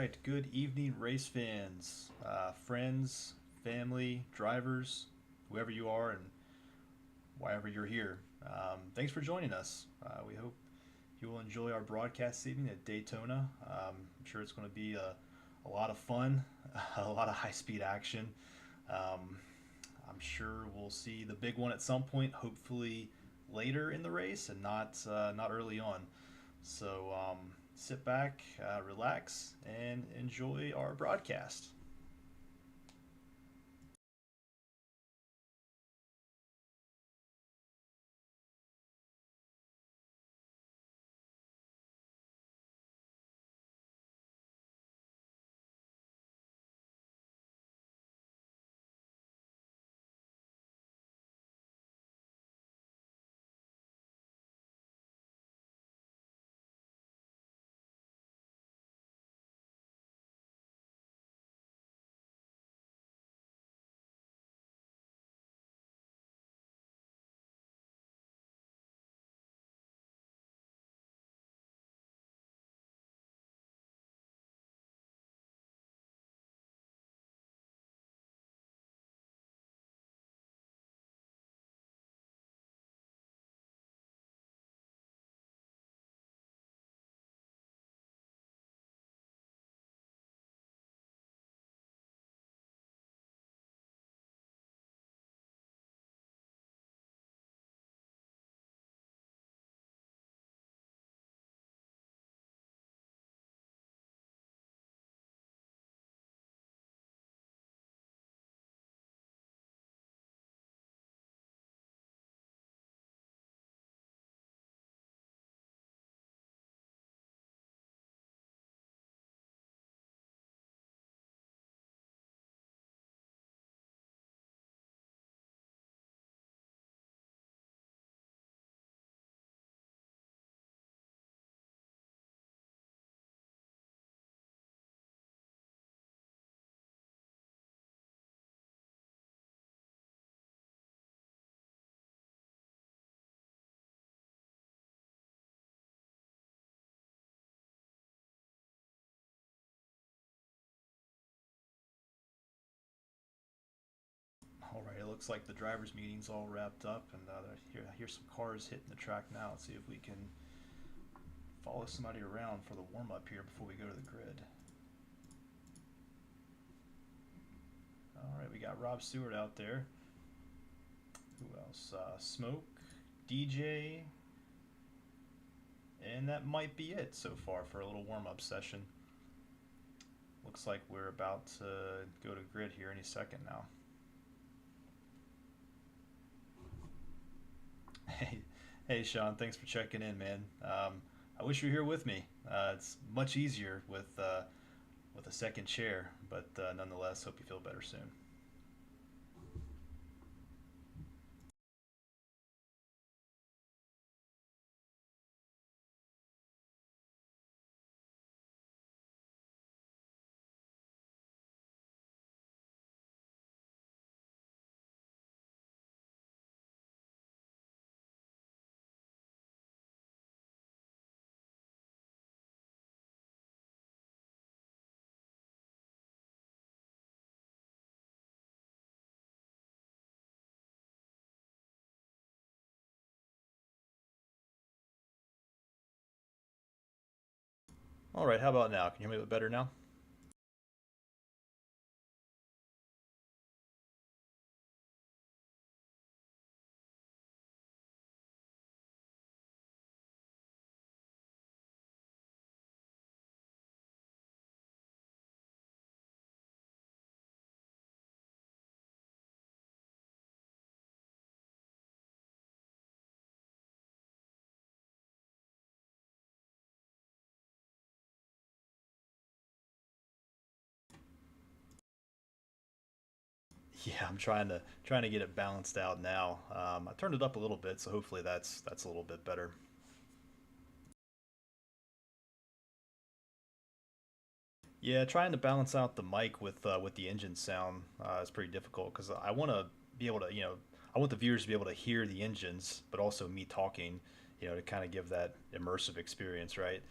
right, good evening, race fans, friends, family, drivers, whoever you are, and wherever you're here. Thanks for joining us. We hope you will enjoy our broadcast this evening at Daytona. I'm sure it's going to be a lot of fun, a lot of high speed action. Um, I'm sure we'll see the big one at some point, hopefully later in the race and not early on. So sit back, relax, and enjoy our broadcast. All right, it looks like the drivers' meeting's all wrapped up, and I hear some cars hitting the track now. Let's see if we can follow somebody around for the warm up here before we go to the grid. All right, we got Rob Stewart out there. Who else? Smoke, DJ, and that might be it so far for a little warm up session. Looks like we're about to go to grid here any second now. Hey, hey, Sean, thanks for checking in, man. I wish you were here with me. It's much easier with a second chair, but nonetheless, hope you feel better soon. All right, how about now? Can you hear me a bit better now? Yeah, I'm trying to get it balanced out now. I turned it up a little bit, so hopefully that's a little bit better. Yeah, trying to balance out the mic with the engine sound is pretty difficult because I want to be able to, I want the viewers to be able to hear the engines, but also me talking, to kind of give that immersive experience, right?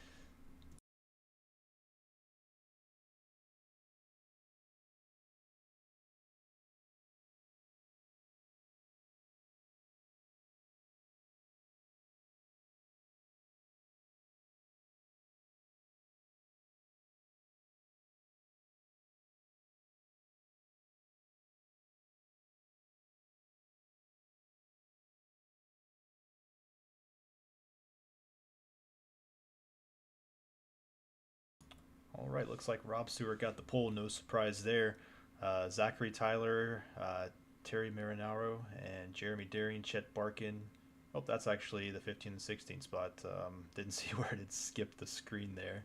right, looks like Rob Stewart got the pole. No surprise there. Zachary Tyler, Terry Marinaro, and Jeremy Daring, Chet Barkin. Oh, that's actually the 15 and 16 spot. Didn't see where it had skipped the screen there.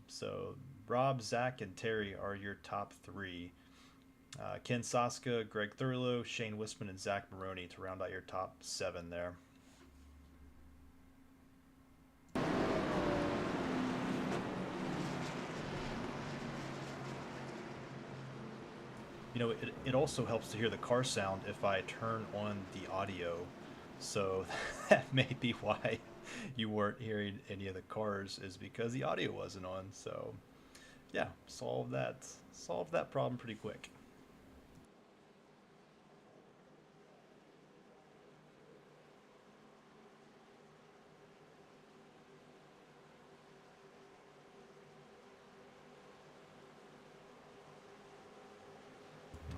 So Rob, Zach, and Terry are your top three. Ken Saska, Greg Thurlow, Shane Wisman, and Zach Maroney to round out your top seven there. It also helps to hear the car sound if I turn on the audio. So that may be why you weren't hearing any of the cars, is because the audio wasn't on. So yeah, solve that problem pretty quick.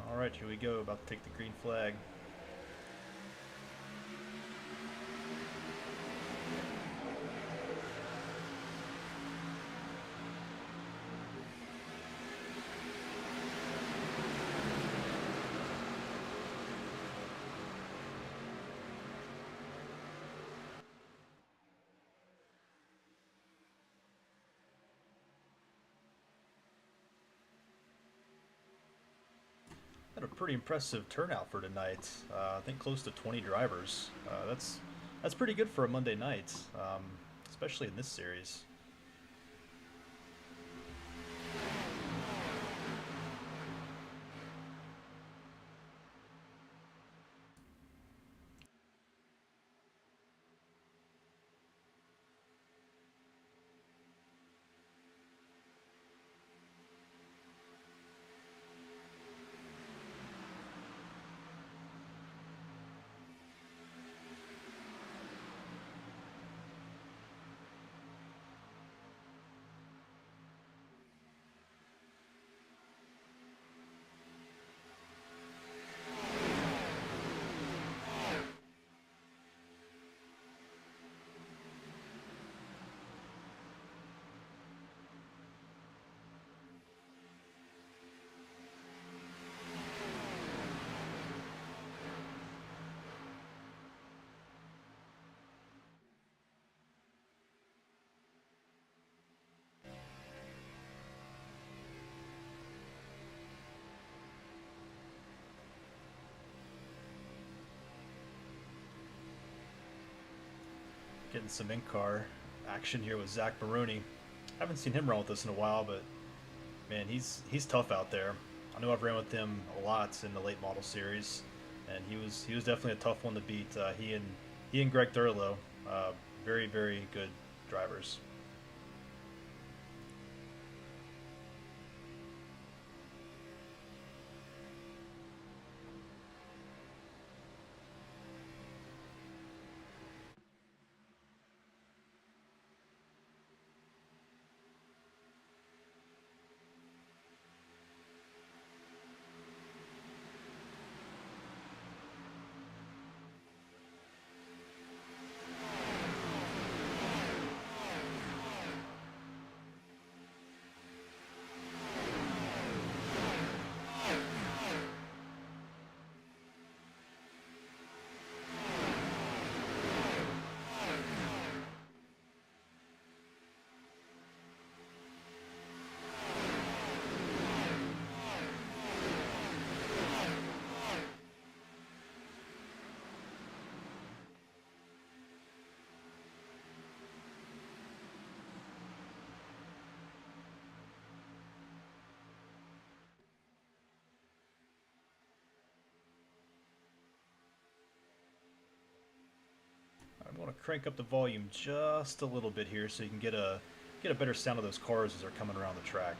All right, here we go. About to take the green flag. Had a pretty impressive turnout for tonight. I think close to 20 drivers. That's pretty good for a Monday night, especially in this series. Getting some in-car action here with Zach Maroney. Haven't seen him run with us in a while, but man, he's tough out there. I know I've ran with him a lot in the late model series, and he was definitely a tough one to beat. He and Greg Thurlow, very good drivers. I'm going to crank up the volume just a little bit here so you can get a better sound of those cars as they're coming around the track.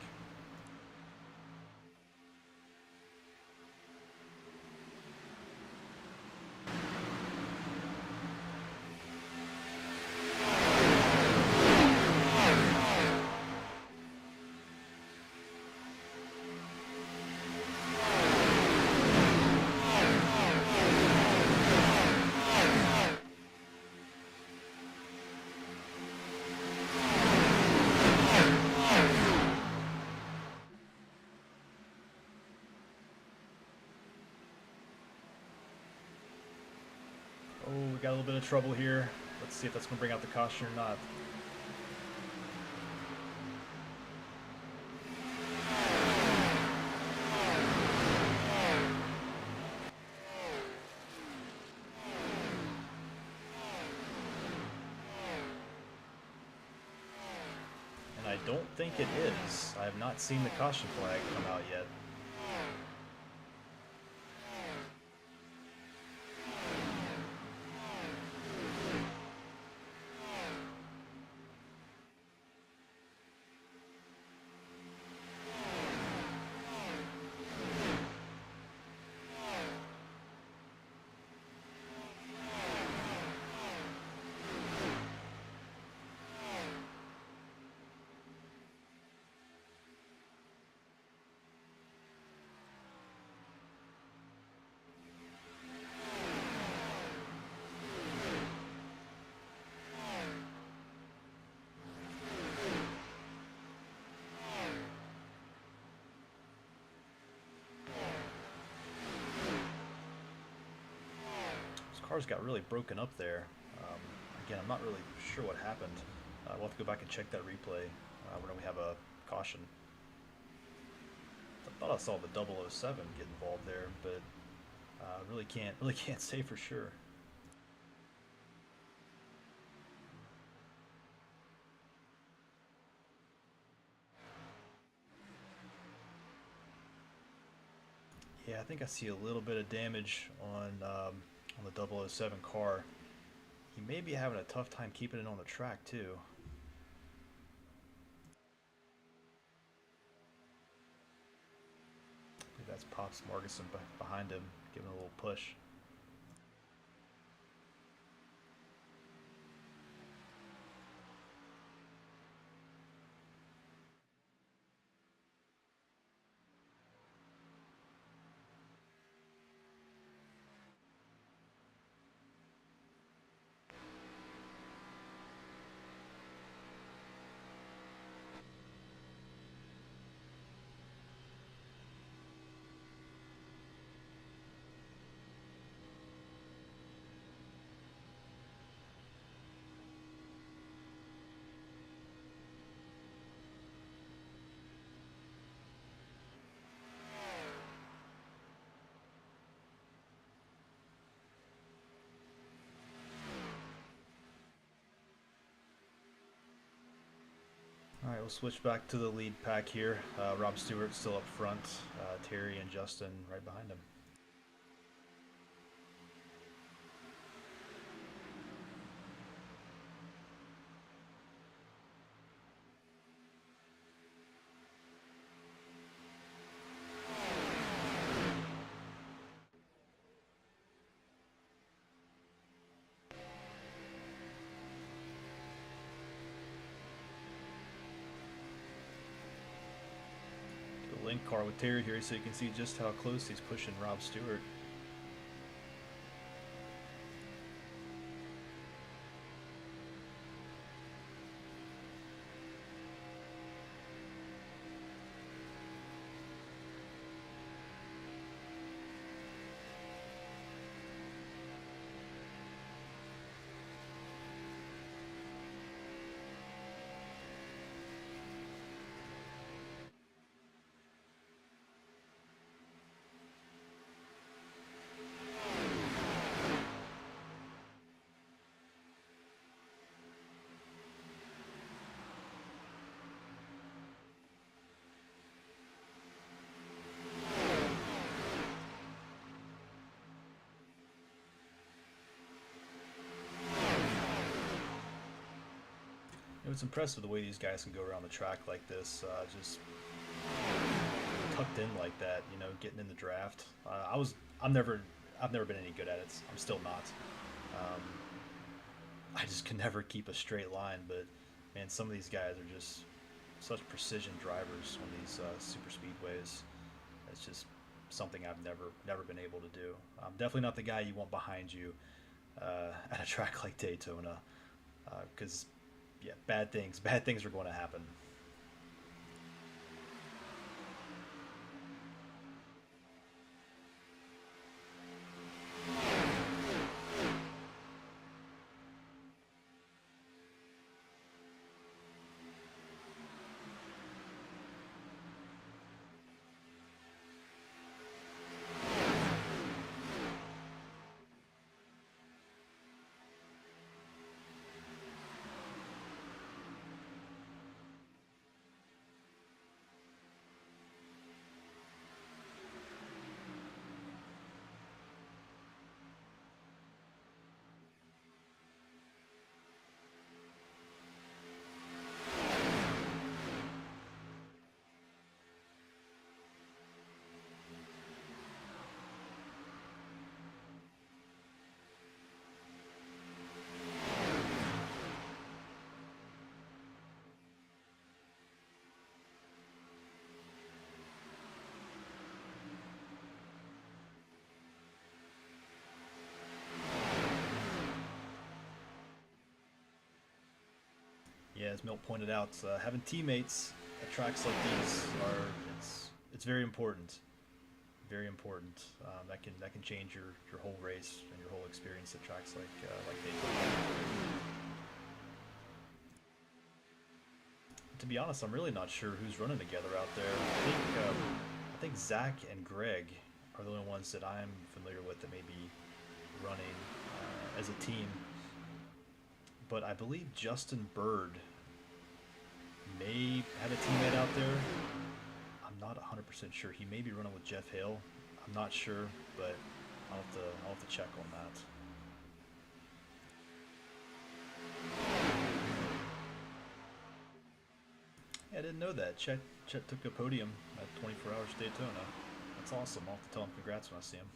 we got a little bit of trouble here. Let's see if that's going to bring out the caution or not. And I don't think it is. I have not seen the caution flag come out yet. Cars got really broken up there. Again, I'm not really sure what happened. We'll have to go back and check that replay when we have a caution. I thought I saw the 007 get involved there, but really can't say for sure. Yeah, I think I see a little bit of damage on the 007 car. He may be having a tough time keeping it on the track too. I think that's Pops Marguson behind him, giving a little push. Alright, we'll switch back to the lead pack here. Rob Stewart still up front, Terry and Justin right behind him. Link car with Terry here, so you can see just how close he's pushing Rob Stewart. It's impressive the way these guys can go around the track like this, just tucked in like that. You know, getting in the draft. I've never been any good at it. I'm still not. I just can never keep a straight line. But man, some of these guys are just such precision drivers on these super speedways. It's just something I've never been able to do. I'm definitely not the guy you want behind you at a track like Daytona, because yeah, bad things are going to happen. as Milt pointed out, having teammates at tracks like these it's very important. Very important. That can change your whole race and your whole experience at tracks like Daytona. To be honest, I'm really not sure who's running together out there. I think Zach and Greg are the only ones that I'm familiar with that may be running as a team. But I believe Justin Bird may have a teammate out there. I'm not 100% sure. He may be running with Jeff Hale. I'm not sure, but I'll have to check on that. Yeah, I didn't know that. Chet took a podium at 24 Hours Daytona. That's awesome. I'll have to tell him congrats when I see him.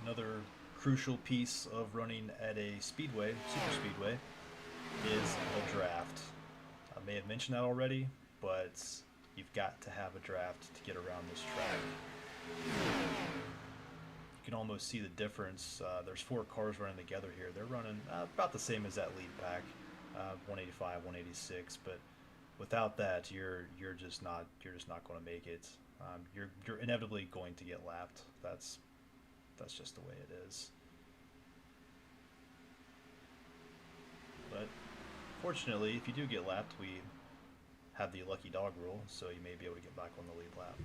Another crucial piece of running at a speedway, super speedway, is a draft. I may have mentioned that already, but you've got to have a draft to get around this track. You can almost see the difference. There's 4 cars running together here. They're running about the same as that lead pack, 185, 186. But without that, you're just not going to make it. You're inevitably going to get lapped. That's just the way it is. But fortunately, if you do get lapped, we have the lucky dog rule, so you may be able to get back on the lead lap.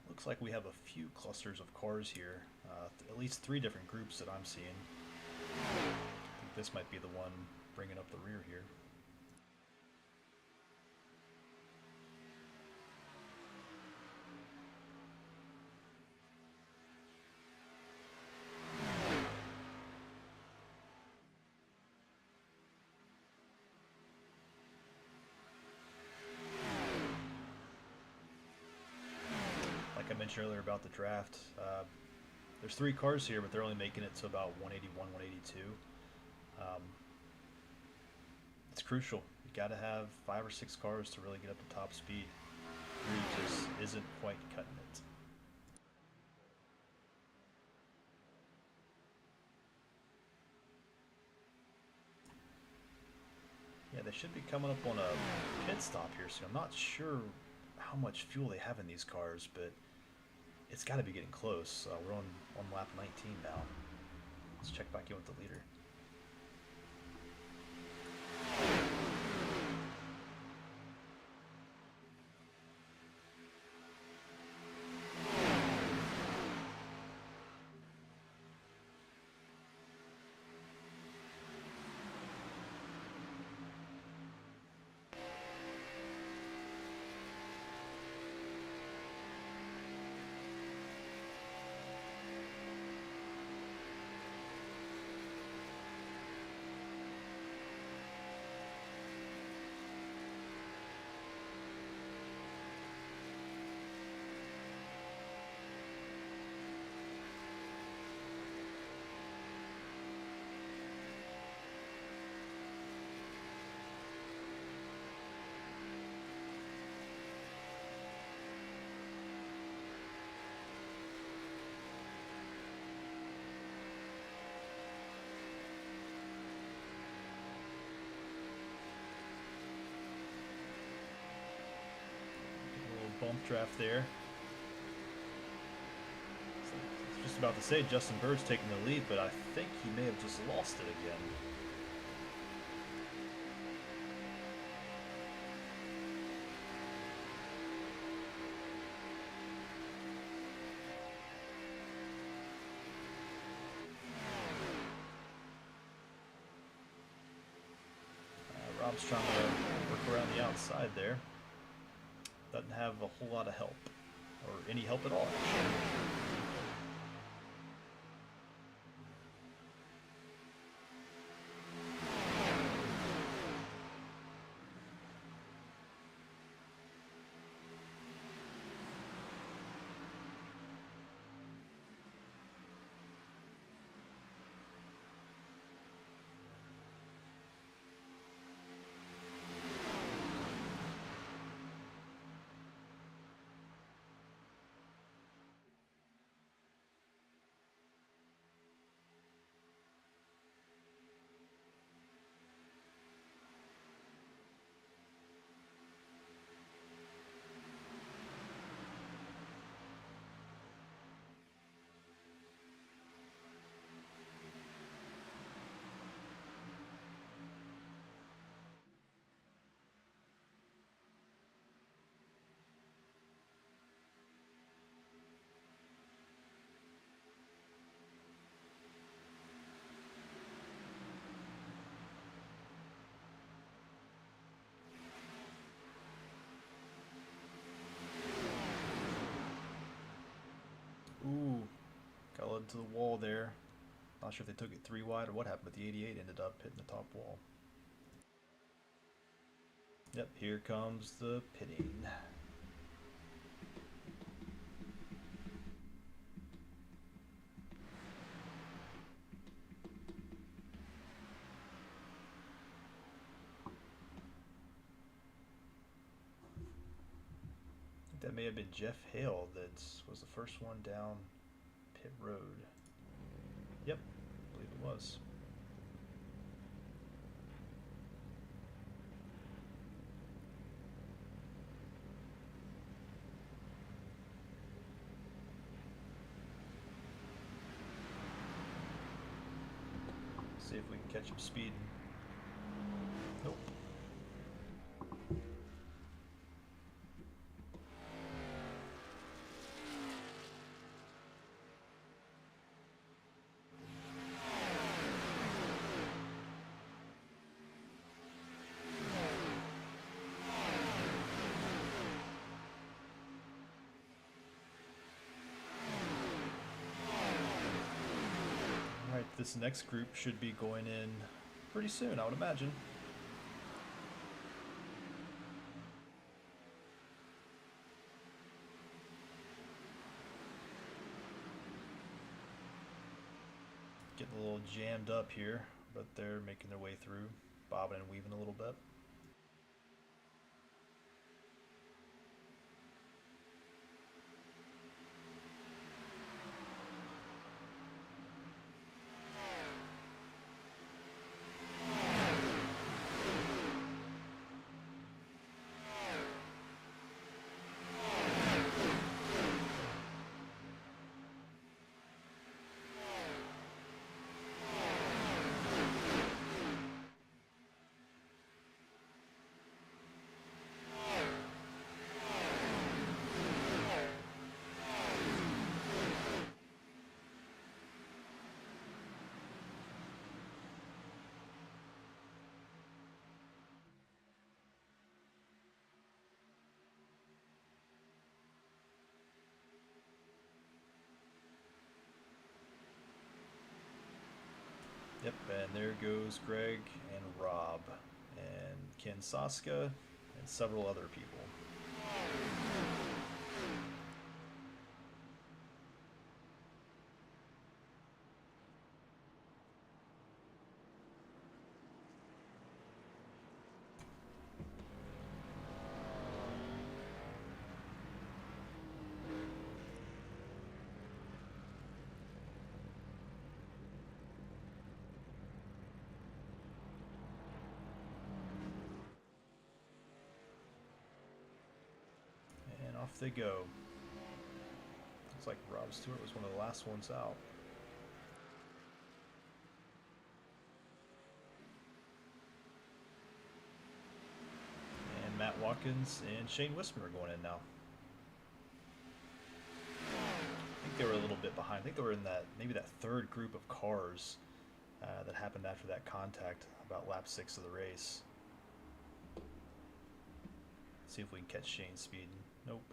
Looks like we have a few clusters of cars here, at least 3 different groups that I'm seeing. I think this might be the one bringing up the rear here. Like I mentioned earlier about the draft, there's 3 cars here, but they're only making it to about 181, 182. It's crucial. You got to have 5 or 6 cars to really get up to top speed. 3 just isn't quite cutting it. Yeah, they should be coming up on a pit stop here soon. I'm not sure how much fuel they have in these cars, but it's got to be getting close. We're on lap 19 now. Let's check back in with the leader. draft there. Just about to say Justin Bird's taking the lead, but I think he may have just lost it again. Rob's trying to work around the outside there. Doesn't have a whole lot of help, or any help at all, actually. Ooh, got led to the wall there. Not sure if they took it 3 wide or what happened, but the 88 ended up hitting the top wall. Yep, here comes the pitting. That may have been Jeff Hale that was the first one down pit road. Yep, I believe it was. See if we can catch him speeding. Nope. This next group should be going in pretty soon, I would imagine. Getting a little jammed up here, but they're making their way through, bobbing and weaving a little bit. Yep, and there goes Greg and Rob and Ken Saska and several other people. off they go. Looks like Rob Stewart was one of the last ones out. And Matt Watkins and Shane Wisman are going in now. I think they were a little bit behind. I think they were in that maybe that third group of cars that happened after that contact about lap 6 of the race. See if we can catch Shane speeding. Nope.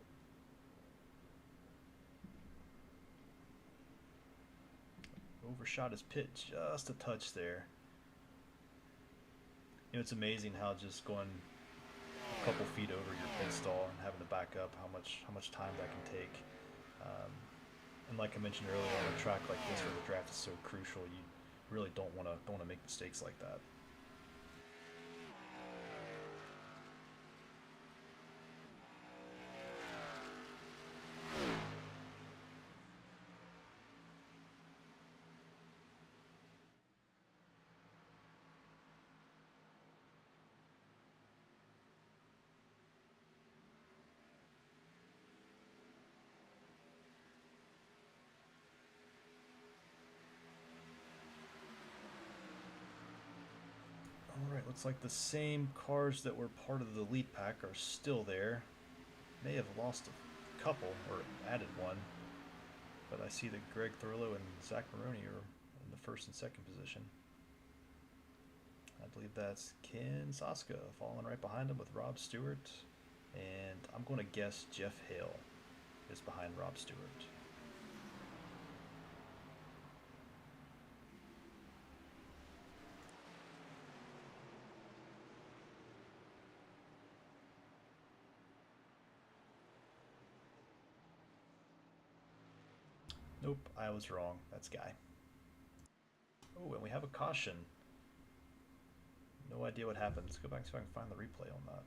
Overshot his pit just a touch there. You know, it's amazing how just going a couple feet over your pit stall and having to back up, how much time that can take. And like I mentioned earlier, on a track like this where the draft is so crucial, you really don't want to make mistakes like that. Alright, looks like the same cars that were part of the lead pack are still there. May have lost a couple, or added one. But I see that Greg Thurlow and Zach Maroney are in the first and second position. I believe that's Ken Saska following right behind him with Rob Stewart. And I'm going to guess Jeff Hale is behind Rob Stewart. Nope, I was wrong. That's Guy. Oh, and we have a caution. No idea what happened. Let's go back so I can find the replay on that.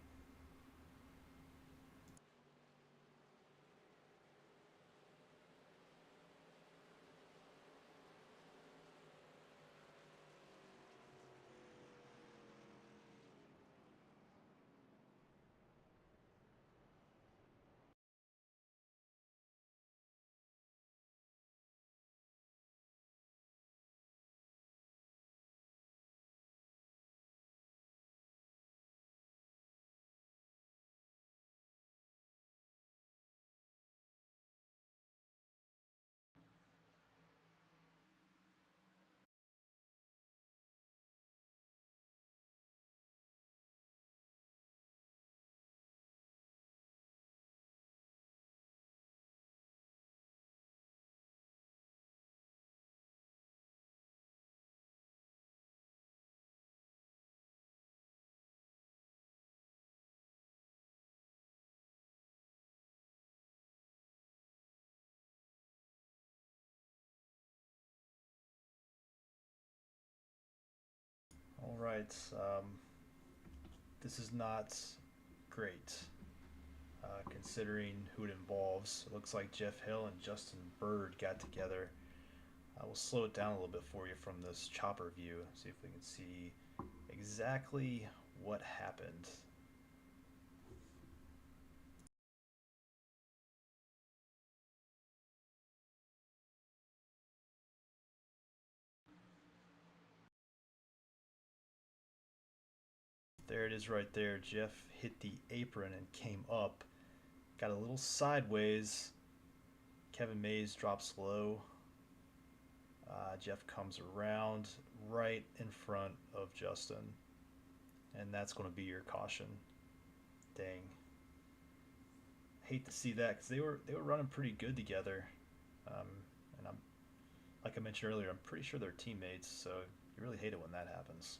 All right. This is not great, considering who it involves. It looks like Jeff Hill and Justin Bird got together. I will slow it down a little bit for you from this chopper view, see if we can see exactly what happened. There it is right there. Jeff hit the apron and came up. Got a little sideways. Kevin Mays drops low. Jeff comes around right in front of Justin. And that's going to be your caution. Dang. Hate to see that because they were running pretty good together. And I'm like I mentioned earlier, I'm pretty sure they're teammates, so you really hate it when that happens.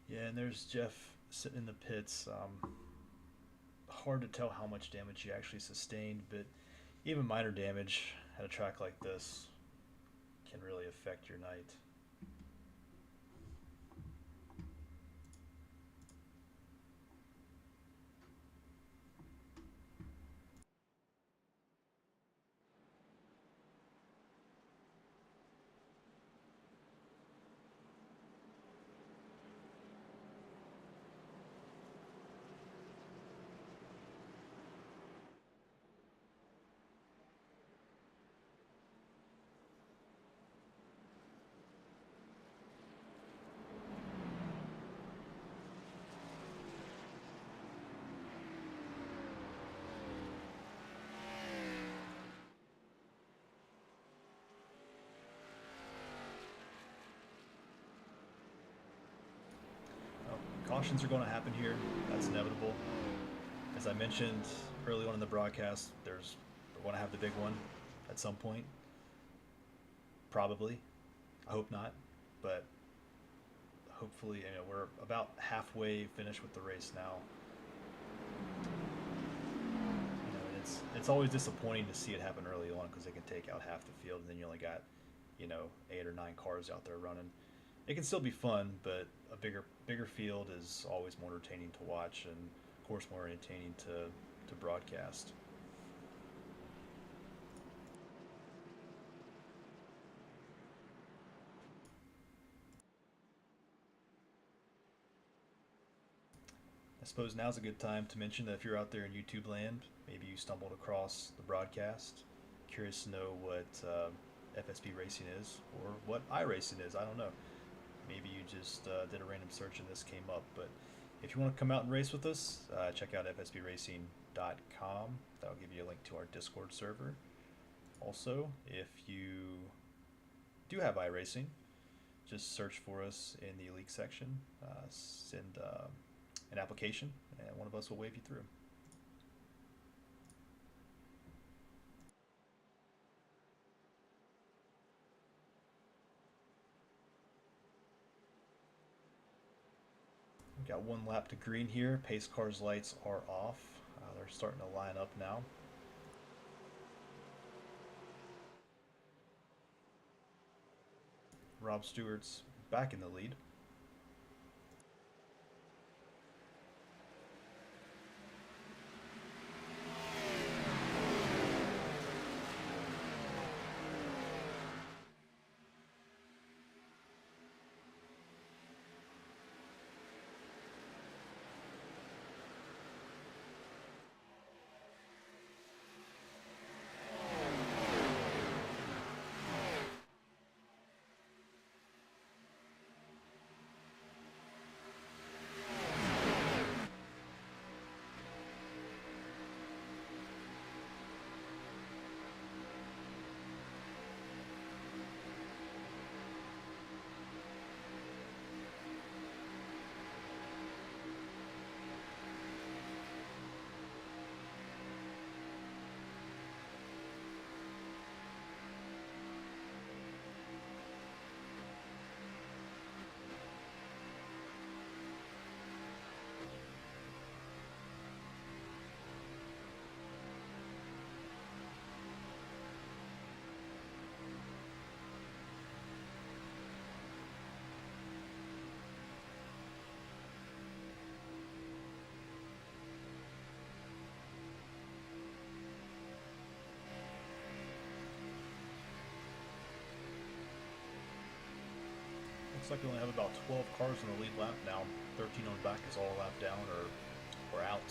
Yeah, and there's Jeff sitting in the pits. Hard to tell how much damage he actually sustained, but even minor damage at a track like this can really affect your night. Cautions are going to happen here. That's inevitable. As I mentioned early on in the broadcast, we're going to have the big one at some point. Probably. I hope not. But hopefully, we're about halfway finished with the race now. It's always disappointing to see it happen early on because they can take out half the field and then you only got 8 or 9 cars out there running. It can still be fun, but a bigger field is always more entertaining to watch and of course more entertaining to broadcast. I suppose now's a good time to mention that if you're out there in YouTube land, maybe you stumbled across the broadcast, curious to know what FSB Racing is or what iRacing is. I don't know. Maybe you just did a random search and this came up. But if you want to come out and race with us, check out fsbracing.com. That'll give you a link to our Discord server. Also, if you do have iRacing, just search for us in the league section, send an application, and one of us will wave you through. We've got 1 lap to green here. Pace car's lights are off. They're starting to line up now. Rob Stewart's back in the lead. Looks like we only have about 12 cars in the lead lap now. 13 on the back is all lap down or out.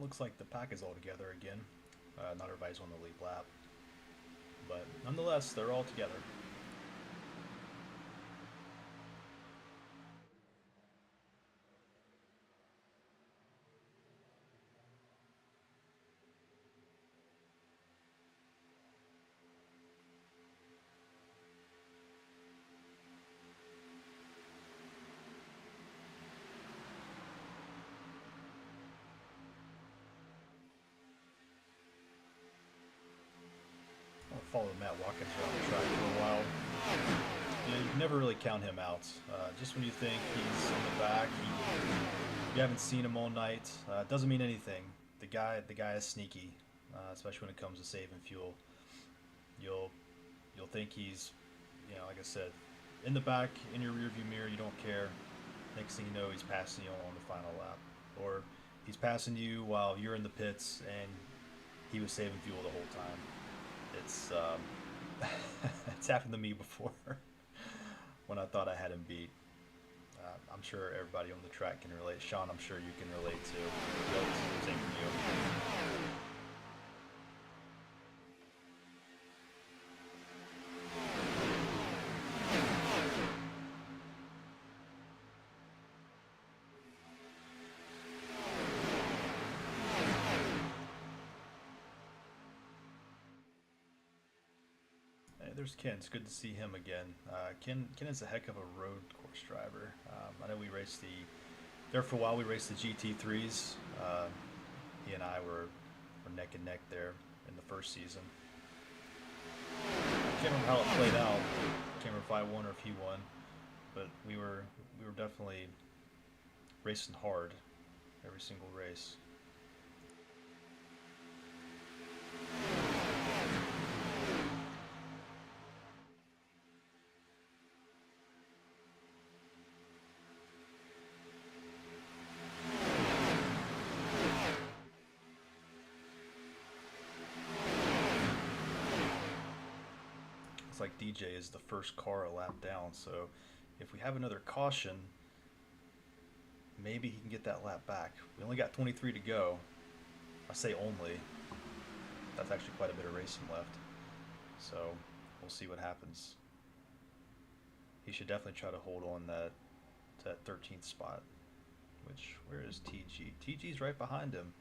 looks like the pack is all together again. Not everybody's on the lead lap, but nonetheless, they're all together. I'll follow Matt Watkins around the track for a while. You know, you can never really count him out. Just when you think he's in the back, you haven't seen him all night. Doesn't mean anything. The guy is sneaky, especially when it comes to saving fuel. You'll you'll think he's, like I said, in the back in your rearview mirror. You don't care. Next thing you know, he's passing you on the final lap, or he's passing you while you're in the pits, and he was saving fuel the whole time. It's it's happened to me before when I thought I had him beat. I'm sure everybody on the track can relate. Sean, I'm sure you can relate too. Same for you. Hey, there's Ken. It's good to see him again. Ken is a heck of a road course driver. I know we raced there for a while. We raced the GT3s. He and I were neck and neck there in the first season. Can't remember how it played out. Can't remember if I won or if he won, but we were definitely racing hard every single race. It's like DJ is the first car a lap down, so if we have another caution, maybe he can get that lap back. We only got 23 to go. I say only. That's actually quite a bit of racing left. So we'll see what happens. He should definitely try to hold on that 13th spot. Where is TG? TG's right behind him.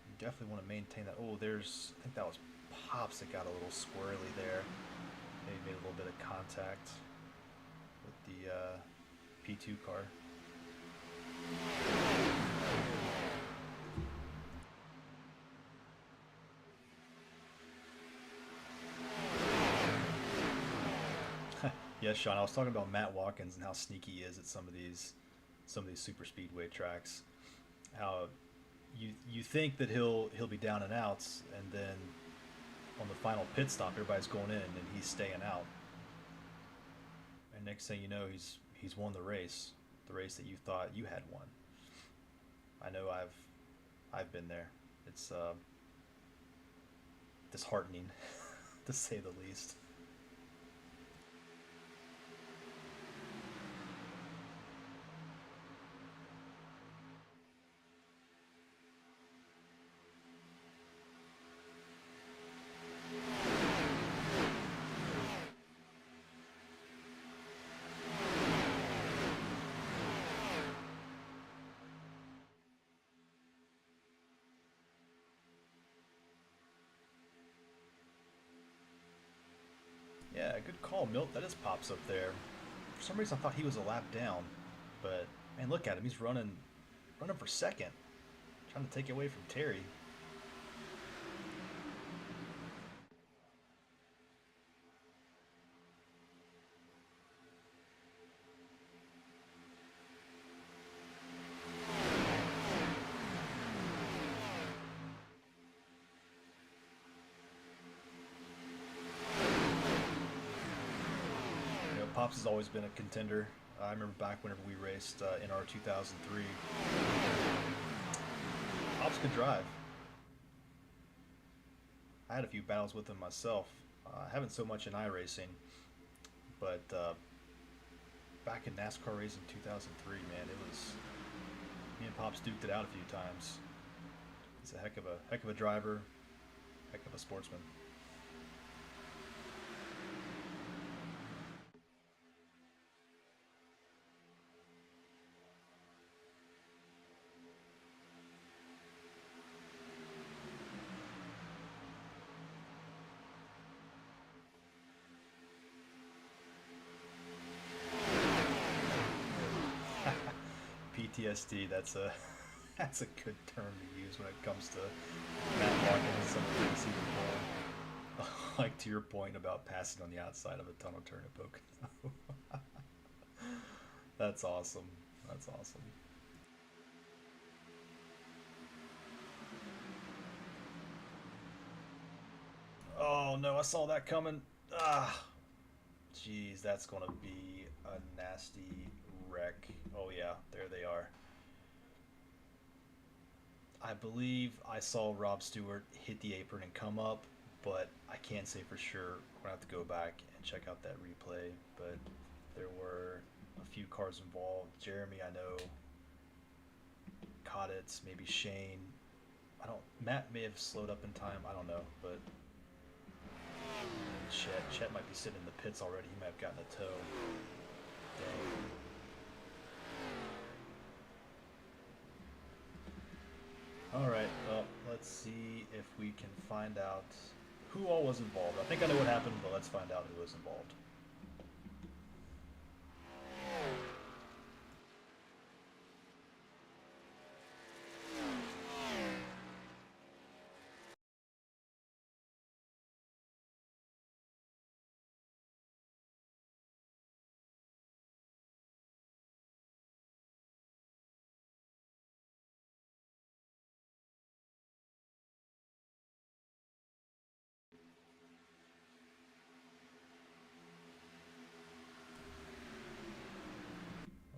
You definitely want to maintain that. Oh, I think that was Pops that got a little squirrely there. Maybe made a little bit of contact with the P2 car. Yes, Sean, I was talking about Matt Watkins and how sneaky he is at some of these super speedway tracks. How you think that he'll be down and outs, and then on the final pit stop, everybody's going in and he's staying out. And next thing you know, he's won the race that you thought you had won. I know I've been there. It's disheartening to say the least. Yeah, good call, Milt. That is Pops up there. For some reason, I thought he was a lap down, but man, look at him. He's running for second, trying to take it away from Terry. Pops has always been a contender. I remember back whenever we raced in our 2003. Pops could drive. I had a few battles with him myself. I haven't so much in iRacing, but back in NASCAR racing 2003, man, Me and Pops duked it out a few times. He's a heck of a driver, heck of a sportsman. PTSD. That's a that's a good term to use when it comes to Matt Larkin and some of the receiving ball. Like to your point about passing on the outside of a tunnel turn at Pocono. That's awesome. That's awesome. Oh no, I saw that coming. Ah, jeez, that's gonna be a nasty wreck. Oh yeah, there they are. I believe I saw Rob Stewart hit the apron and come up, but I can't say for sure. We're gonna have to go back and check out that replay. But there were a few cars involved. Jeremy, I know, caught it. Maybe Shane. I don't. Matt may have slowed up in time. I don't know, but Chet might be sitting in the pits already. He might have gotten a tow. Dang. All right. Well, let's see if we can find out who all was involved. I think I know what happened, but let's find out who was involved.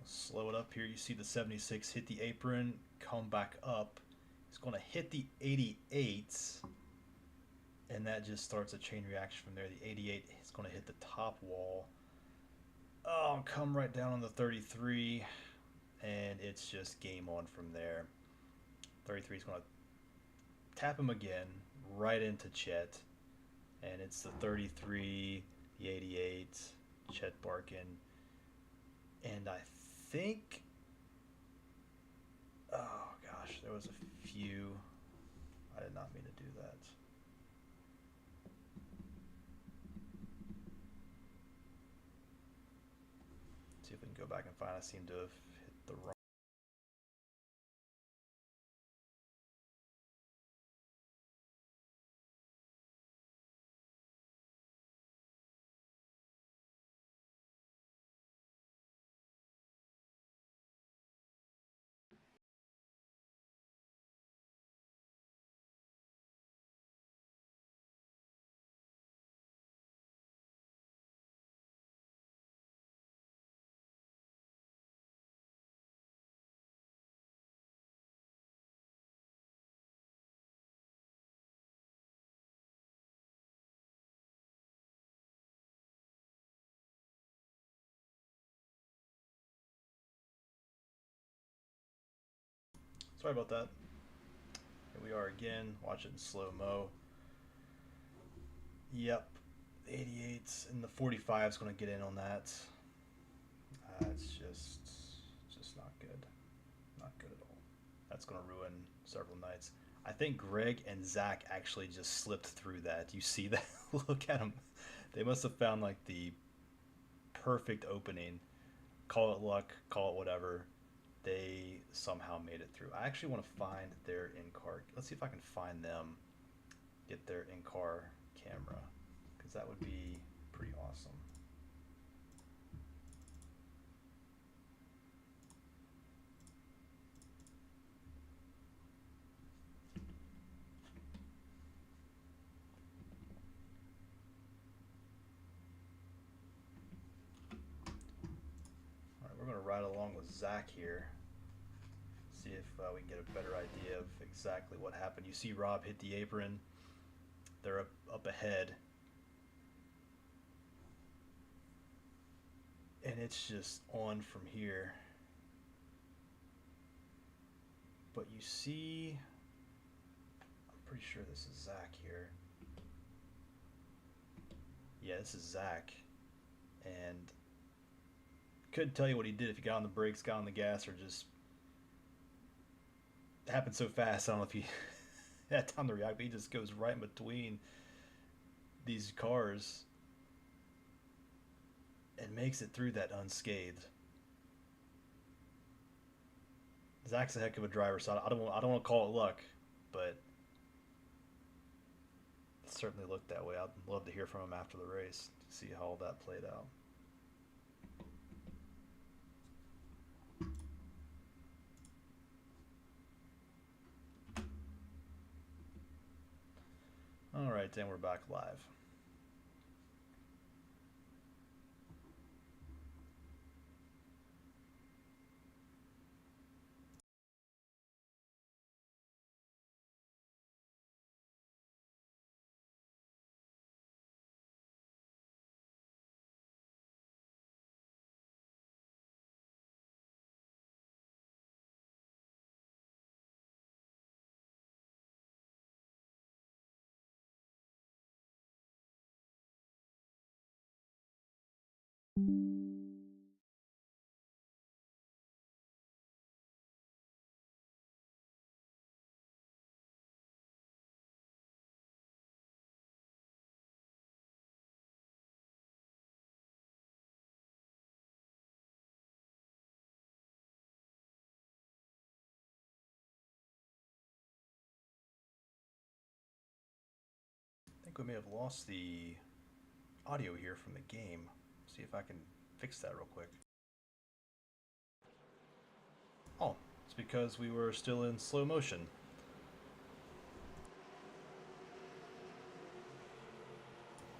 Slow it up here. You see the 76 hit the apron, come back up. It's going to hit the 88, and that just starts a chain reaction from there. The 88 is going to hit the top wall. Oh, come right down on the 33, and it's just game on from there. 33 is going to tap him again, right into Chet, and it's the 33, the 88, Chet Barkin, and I think, oh gosh, there was a few. I did not mean to do that. See if we can go back and find. I seem to have hit the wrong. Sorry about that. Here we are again, watch it in slow mo. Yep, 88 and the 45 is going to get in on that. It's just not good. Not good at all. That's going to ruin several nights. I think Greg and Zach actually just slipped through that. You see that? Look at them. They must have found like the perfect opening. Call it luck, call it whatever. They somehow made it through. I actually want to find their in-car. Let's see if I can find them, get their in-car camera, because that would be pretty awesome. All right, we're going to ride along with Zach here. See if we can get a better idea of exactly what happened. You see Rob hit the apron. They're up ahead. And it's just on from here. But you see, I'm pretty sure this is Zach here. Yeah, this is Zach. And couldn't tell you what he did, if he got on the brakes, got on the gas, or just it happened so fast. I don't know if he had time to react, but he just goes right in between these cars and makes it through that unscathed. Zach's a heck of a driver, so I don't want to call it luck, but it certainly looked that way. I'd love to hear from him after the race to see how all that played out. All right, then we're back live. I think we may have lost the audio here from the game. See if I can fix that real quick. Oh, it's because we were still in slow motion.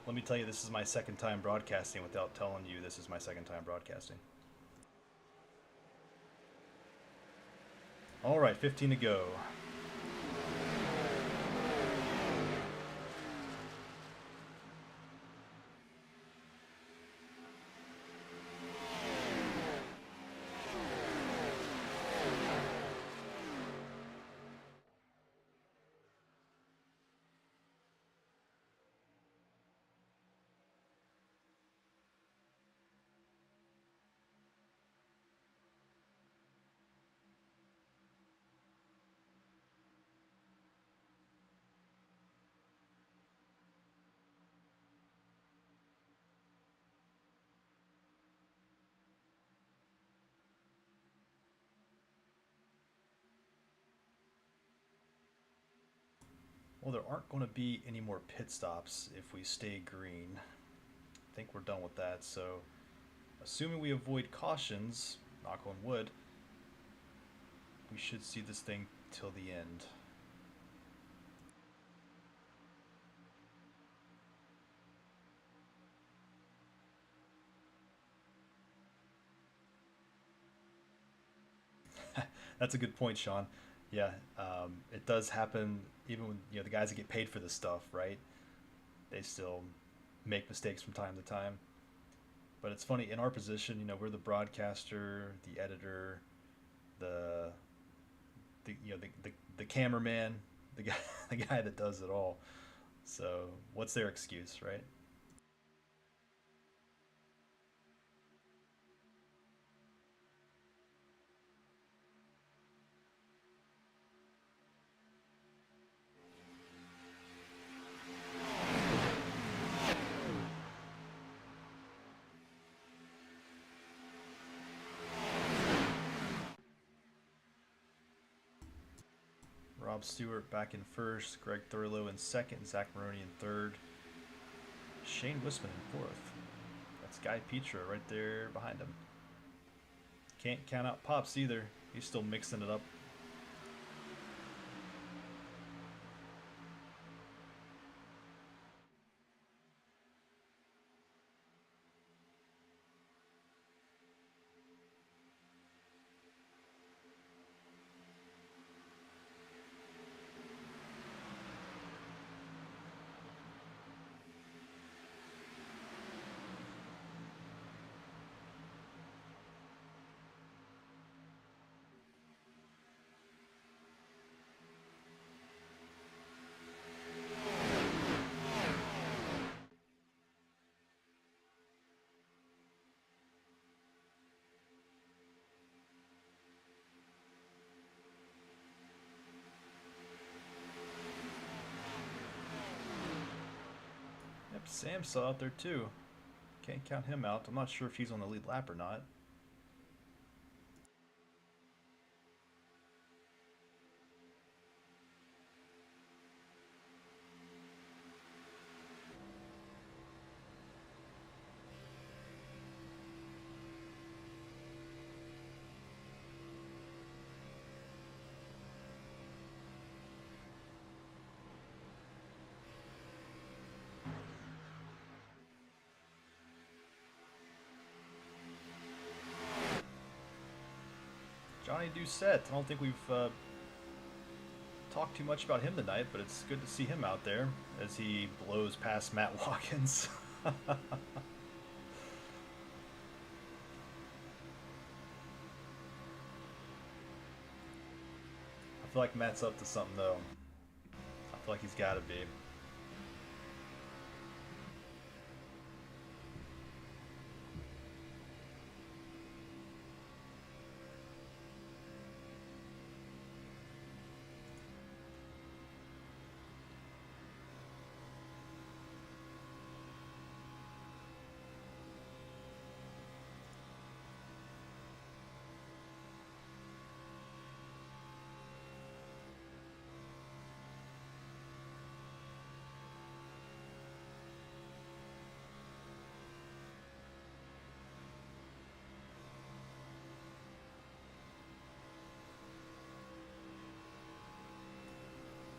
Let me tell you, this is my second time broadcasting without telling you this is my second time broadcasting. All right, 15 to go. Well, there aren't going to be any more pit stops if we stay green. I think we're done with that, so assuming we avoid cautions, knock on wood, we should see this thing till the end. That's a good point, Sean. Yeah, it does happen even when the guys that get paid for this stuff, right? They still make mistakes from time to time. But it's funny, in our position, we're the broadcaster, the editor, the the cameraman, the guy the guy that does it all. So what's their excuse, right? Rob Stewart back in first, Greg Thurlow in second, Zach Maroney in third, Shane Wisman in fourth. That's Guy Petra right there behind him. Can't count out Pops either. He's still mixing it up. Sam's still out there too. Can't count him out. I'm not sure if he's on the lead lap or not. Johnny Doucette. I don't think we've talked too much about him tonight, but it's good to see him out there as he blows past Matt Watkins. I feel like Matt's up to something, though. I feel like he's got to be.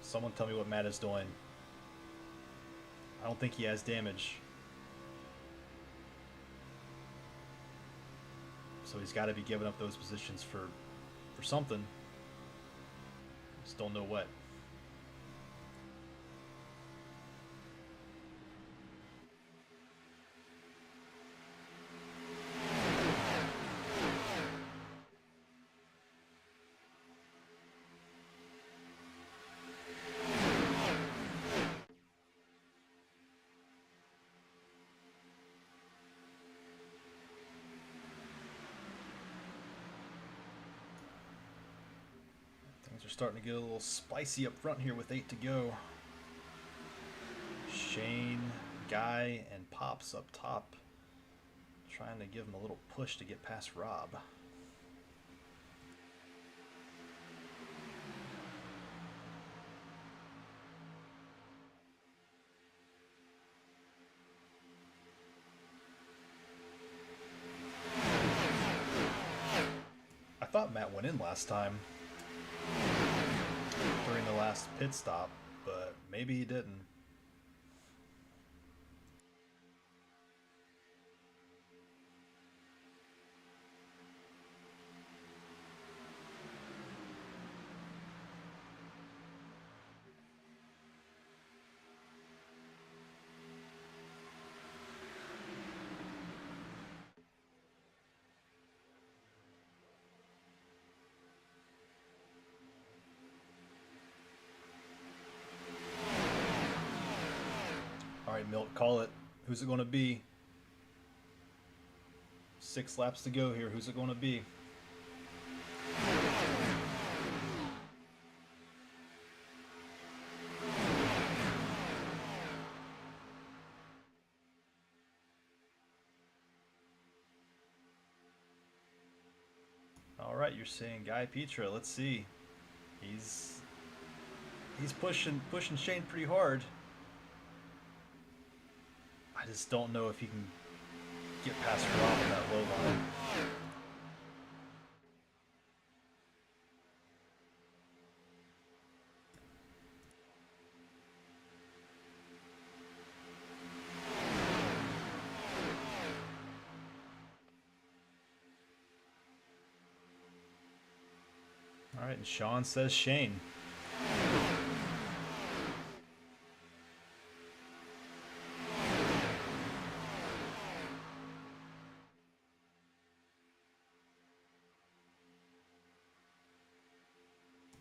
Someone tell me what Matt is doing. I don't think he has damage. So he's got to be giving up those positions for something. Just don't know what. Things are starting to get a little spicy up front here with 8 to go. Shane, Guy, and Pops up top, trying to give him a little push to get past Rob. I thought Matt went in last time during the last pit stop, but maybe he didn't. All right, Milt, call it. Who's it going to be? 6 laps to go here. Who's it going to be? All right, you're saying Guy Petra. Let's see. He's pushing Shane pretty hard. I just don't know if he can get past Rob on that low line. All right, and Sean says Shane.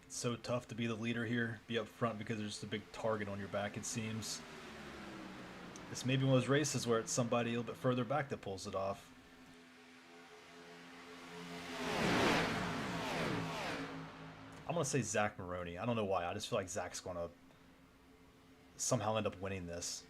It's so tough to be the leader here, be up front, because there's a big target on your back, it seems. This may be one of those races where it's somebody a little bit further back that pulls it off. I'm going to say Zach Maroney. I don't know why. I just feel like Zach's going to somehow end up winning this.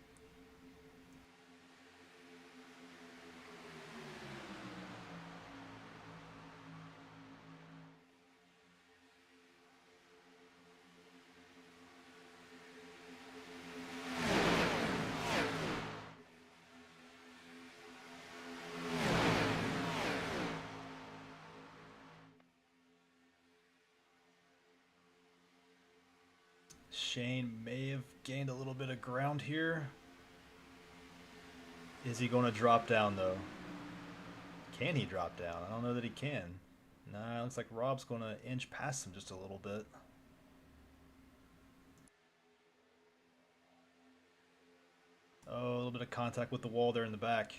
Shane may have gained a little bit of ground here. Is he going to drop down, though? Can he drop down? I don't know that he can. Nah, looks like Rob's going to inch past him just a little bit. Oh, a little bit of contact with the wall there in the back.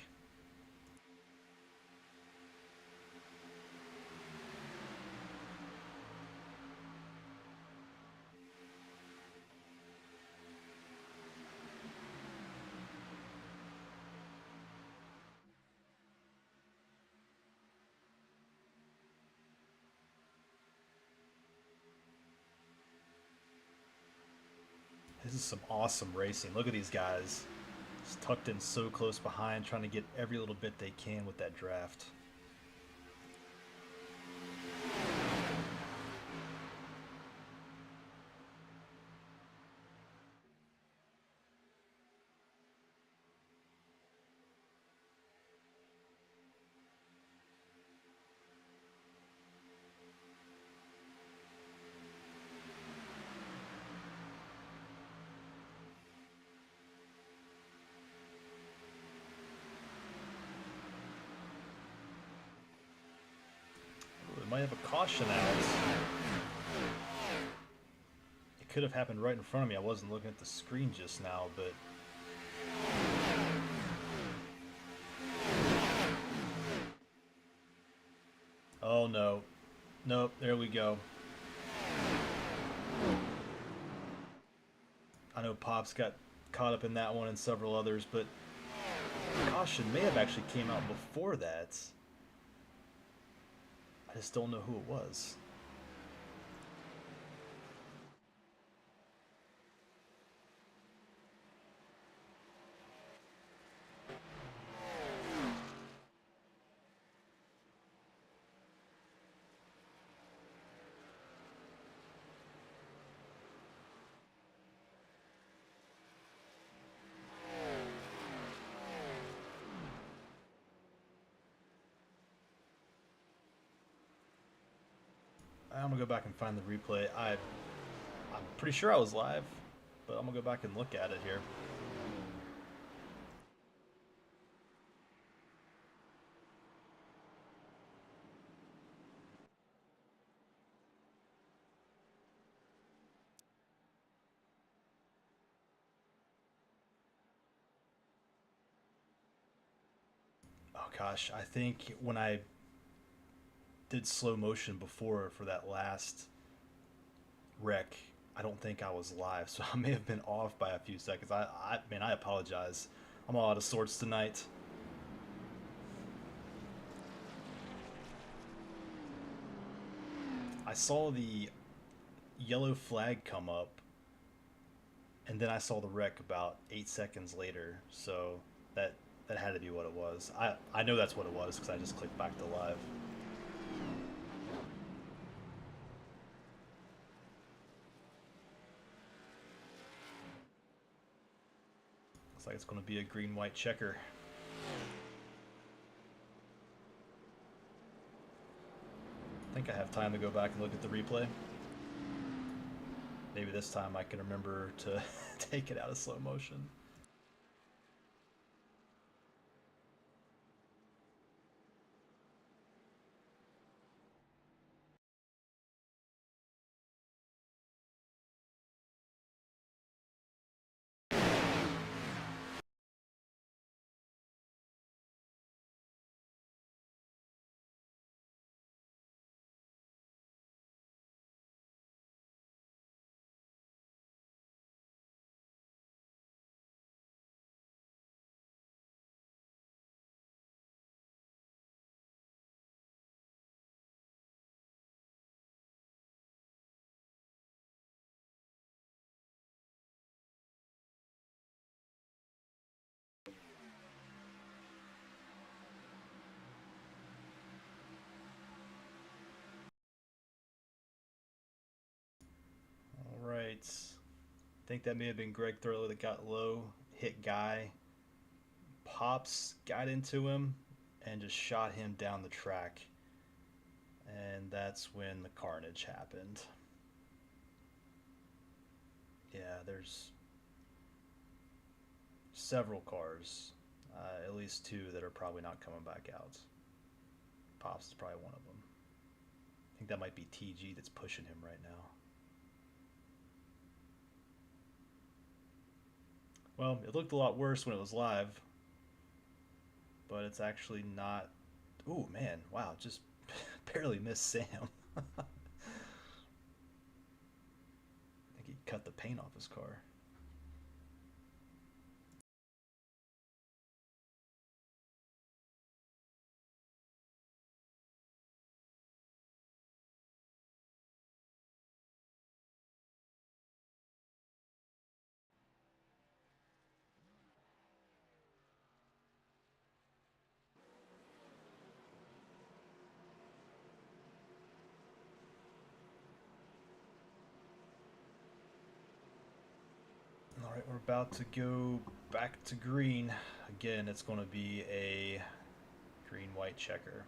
This is some awesome racing. Look at these guys. Just tucked in so close behind, trying to get every little bit they can with that draft. Ooh, they might have a caution out. It could have happened right in front of me. I wasn't looking at the screen just now, but oh no. Nope, there we go. I know Pops got caught up in that one and several others, but caution may have actually came out before that. I just don't know who it was. I'm gonna go back and find the replay. I'm pretty sure I was live, but I'm gonna go back and look at it here. Oh gosh, I think when I did slow motion before for that last wreck, I don't think I was live, so I may have been off by a few seconds. Man, I apologize. I'm all out of sorts tonight. I saw the yellow flag come up, and then I saw the wreck about 8 seconds later. So that that had to be what it was. I know that's what it was because I just clicked back to live. Looks like it's going to be a green-white checker. I think I have time to go back and look at the replay. Maybe this time I can remember to take it out of slow motion. All right. I think that may have been Greg Thurlow that got low, hit Guy. Pops got into him and just shot him down the track. And that's when the carnage happened. Yeah, there's several cars, at least two that are probably not coming back out. Pops is probably one of them. I think that might be TG that's pushing him right now. Well, it looked a lot worse when it was live, but it's actually not. Ooh, man, wow, just barely missed Sam. I think he cut the paint off his car. All right, we're about to go back to green. Again, it's going to be a green-white checker.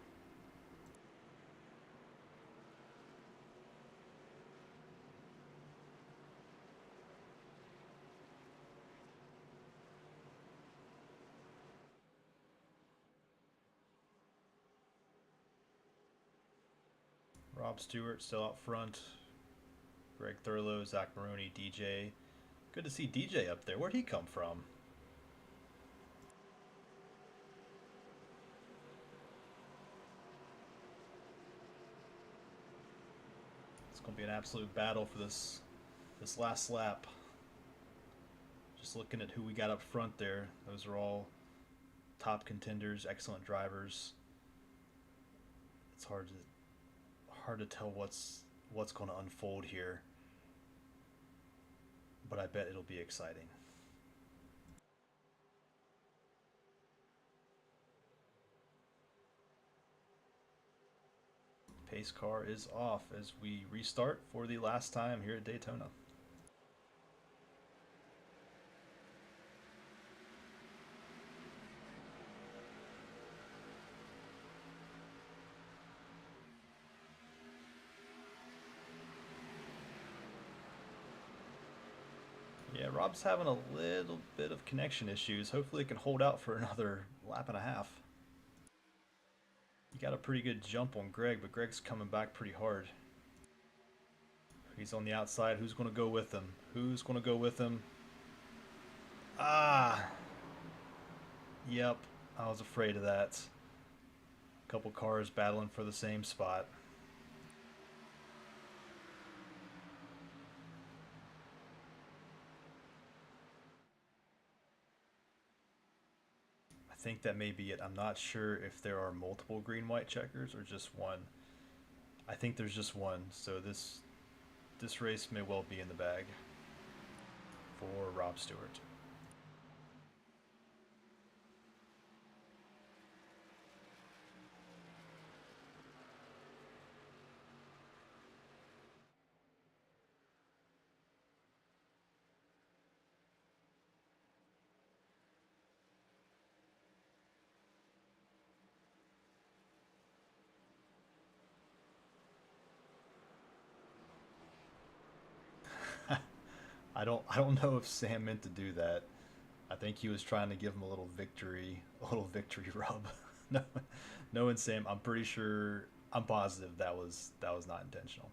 Rob Stewart still out front. Greg Thurlow, Zach Maroney, DJ. Good to see DJ up there. Where'd he come from? It's going to be an absolute battle for this last lap. Just looking at who we got up front there, those are all top contenders, excellent drivers. It's hard to tell what's going to unfold here, but I bet it'll be exciting. Pace car is off as we restart for the last time here at Daytona. Yeah, Rob's having a little bit of connection issues. Hopefully it can hold out for another lap and a half. He got a pretty good jump on Greg, but Greg's coming back pretty hard. He's on the outside. Who's going to go with him? Who's going to go with him? Ah! Yep, I was afraid of that. A couple cars battling for the same spot. I think that may be it. I'm not sure if there are multiple green-white checkers or just one. I think there's just one, so this race may well be in the bag for Rob Stewart. I don't know if Sam meant to do that. I think he was trying to give him a little victory rub. No, knowing Sam, I'm pretty sure, I'm positive that was not intentional.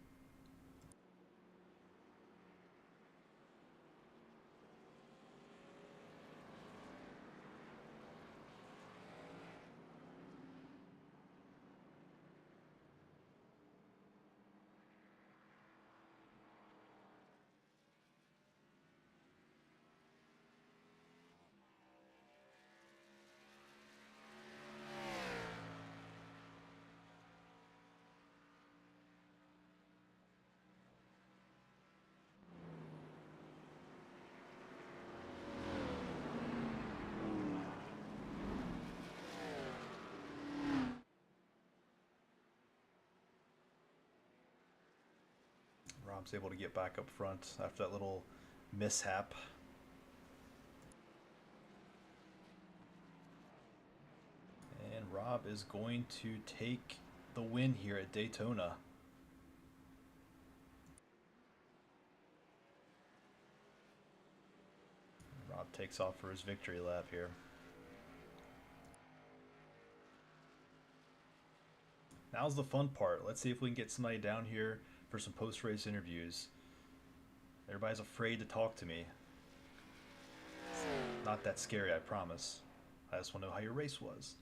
Rob's able to get back up front after that little mishap. And Rob is going to take the win here at Daytona. Rob takes off for his victory lap here. Now's the fun part. Let's see if we can get somebody down here for some post-race interviews. Everybody's afraid to talk to me. It's not that scary, I promise. I just want to know how your race was.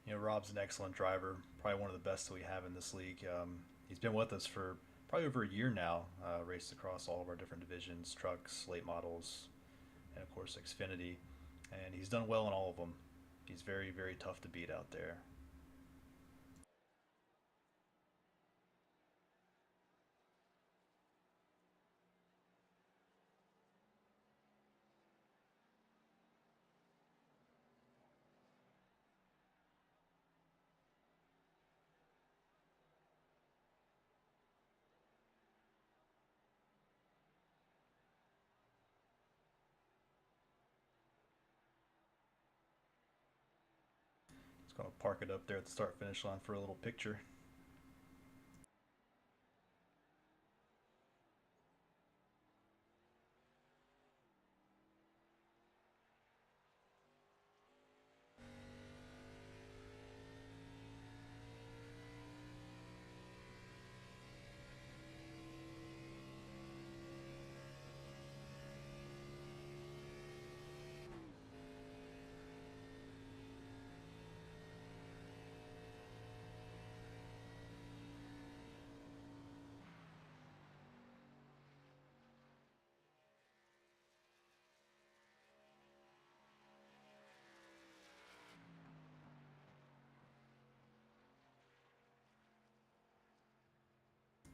You know, Rob's an excellent driver, probably one of the best that we have in this league. He's been with us for probably over a year now, raced across all of our different divisions, trucks, late models, and of course Xfinity. And he's done well in all of them. He's very, very tough to beat out there. Just gonna park it up there at the start finish line for a little picture.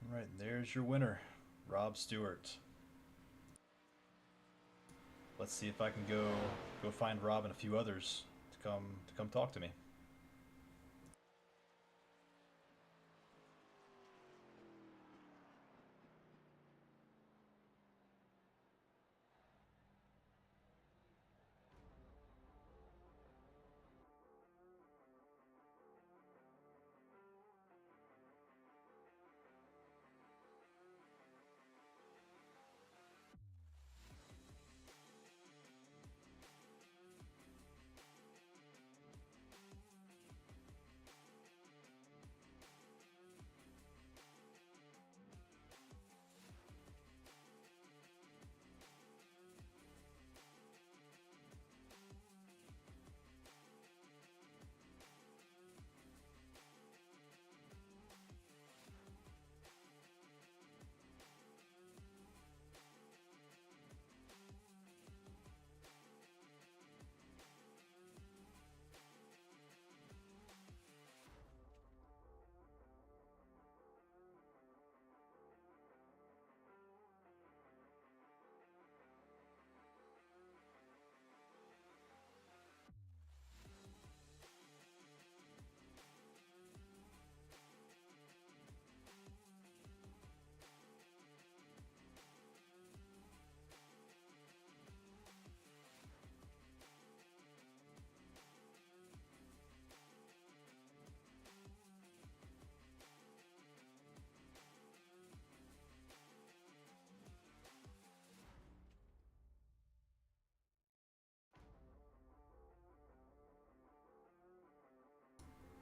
All right, and there's your winner, Rob Stewart. Let's see if I can go find Rob and a few others to come talk to me.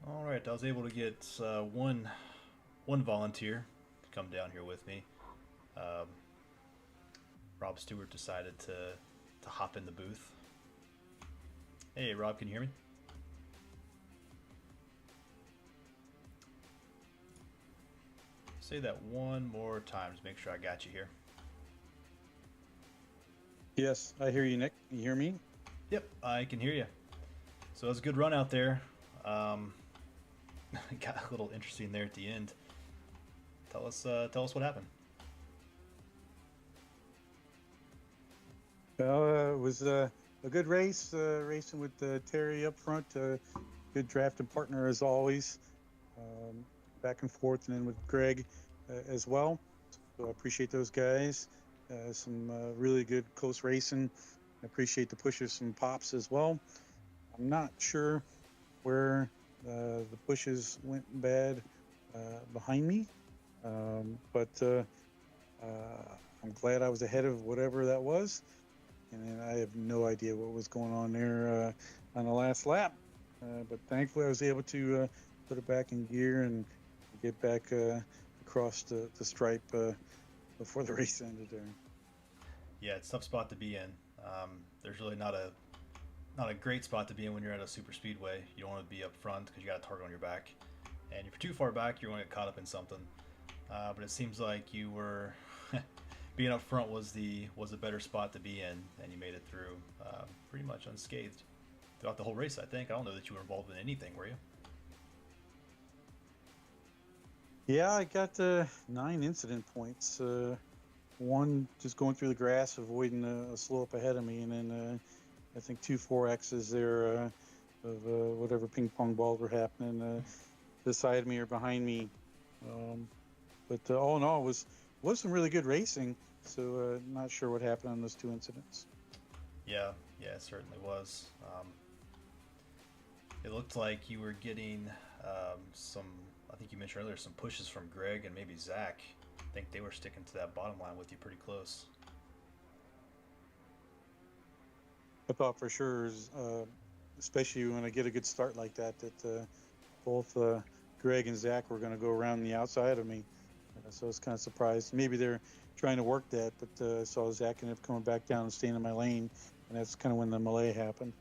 All right, I was able to get one volunteer to come down here with me. Um, Rob Stewart decided to hop in the booth. Hey, Rob, can you hear me? Say that one more time to make sure I got you here. Yes, I hear you, Nick. You hear me? Yep, I can hear you. So it was a good run out there. Got a little interesting there at the end. Tell us what happened. Well, it was a good race, racing with Terry up front. Good drafting partner as always. Back and forth, and then with Greg as well. So I appreciate those guys. Some really good close racing. I appreciate the pushes from Pops as well. I'm not sure where the pushes went bad behind me, but I'm glad I was ahead of whatever that was. And I have no idea what was going on there on the last lap. But thankfully, I was able to put it back in gear and get back across the stripe before the race ended there. Yeah, it's a tough spot to be in. There's really not a great spot to be in when you're at a super speedway. You don't want to be up front because you got a target on your back, and if you're too far back, you're going to get caught up in something. But it seems like you were being up front was a better spot to be in, and you made it through pretty much unscathed throughout the whole race. I think I don't know that you were involved in anything, were you? Yeah, I got 9 incident points. One just going through the grass, avoiding a slope ahead of me, and then I think 2 4Xs there of whatever ping pong balls were happening beside me or behind me. Um, but all in all, was some really good racing. So not sure what happened on those 2 incidents. Yeah, yeah, it certainly was. It looked like you were getting some. I think you mentioned earlier some pushes from Greg and maybe Zach. I think they were sticking to that bottom line with you pretty close. I thought for sure, especially when I get a good start like that, that both Greg and Zach were going to go around the outside of me. So I was kind of surprised. Maybe they're trying to work that, but I saw Zach ended up coming back down and staying in my lane, and that's kind of when the melee happened.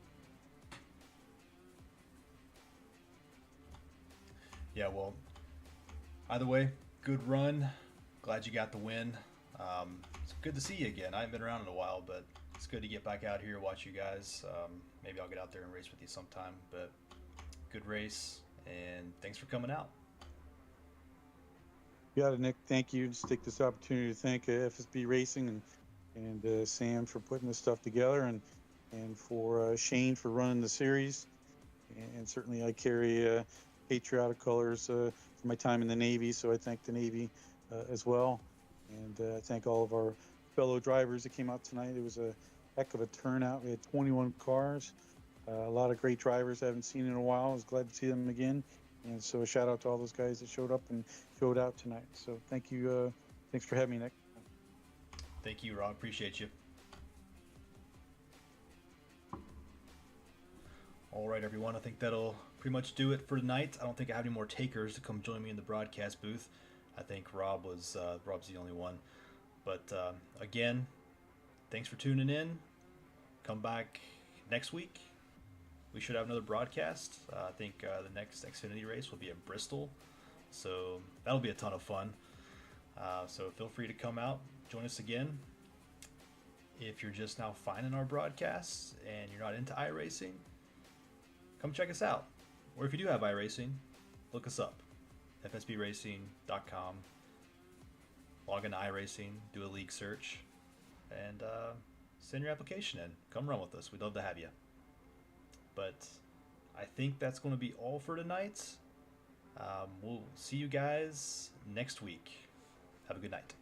Yeah, well, either way, good run. Glad you got the win. It's good to see you again. I haven't been around in a while, but it's good to get back out here, watch you guys. Maybe I'll get out there and race with you sometime. But good race, and thanks for coming out. Yeah, Nick, thank you. Just take this opportunity to thank FSB Racing and Sam for putting this stuff together, and for Shane for running the series. And certainly I carry patriotic colors for my time in the Navy, so I thank the Navy as well. And thank all of our fellow drivers that came out tonight. It was a heck of a turnout. We had 21 cars, a lot of great drivers I haven't seen in a while. I was glad to see them again. And so a shout out to all those guys that showed up and showed out tonight. So thank you. Thanks for having me, Nick. Thank you, Rob. Appreciate you. All right, everyone. I think that'll pretty much do it for tonight. I don't think I have any more takers to come join me in the broadcast booth. I think Rob's the only one. But again, thanks for tuning in. Come back next week. We should have another broadcast. I think the next Xfinity race will be at Bristol, so that'll be a ton of fun. So feel free to come out, join us again. If you're just now finding our broadcasts and you're not into iRacing, come check us out. Or if you do have iRacing, look us up. FSBRacing.com. Log into iRacing, do a league search, and send your application in. Come run with us. We'd love to have you. But I think that's going to be all for tonight. We'll see you guys next week. Have a good night.